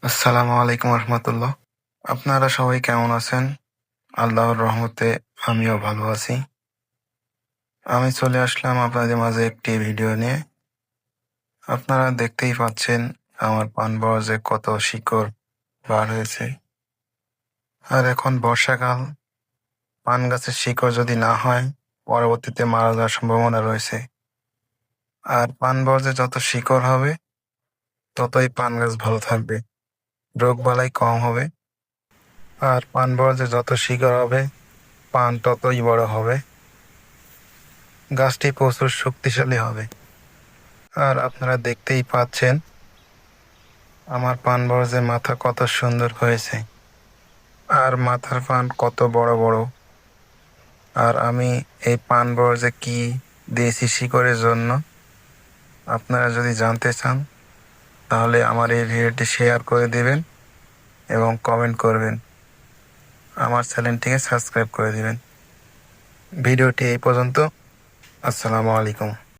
আসসালামু আলাইকুম রহমতুল্লাহ। আপনারা সবাই কেমন আছেন? আল্লাহর রহমতে আমিও ভালো আছি। আমি চলে আসলাম আপনাদের মাঝে একটি ভিডিও নিয়ে। আপনারা দেখতেই পাচ্ছেন আমার পান বরজে কত শিকড় বার হয়েছে। আর এখন বর্ষাকাল, পান গাছের শিকড় যদি না হয় পরবর্তীতে মারা যাওয়ার সম্ভাবনা রয়েছে। আর পান বরজে যত শিকড় হবে ততই পান গাছ ভালো থাকবে, রোগ বালাই কম হবে। আর পান বরজে যত শিকড় হবে পান ততই বড় হবে, গাছটি প্রচুর শক্তিশালী হবে। আর আপনারা দেখতেই পাচ্ছেন আমার পান বরজের মাথা কত সুন্দর হয়েছে, আর মাথার পান কত বড় বড়। আর আমি এই পান বরজে কি দিয়েছি শিকড়ের জন্য, আপনারা যদি জানতে চান তাহলে আমার এই ভিডিওটি শেয়ার করে দিবেন এবং কমেন্ট করবেন, আমার চ্যানেলটিকে সাবস্ক্রাইব করে দিবেন। ভিডিওটি এই পর্যন্ত। আসসালামু আলাইকুম।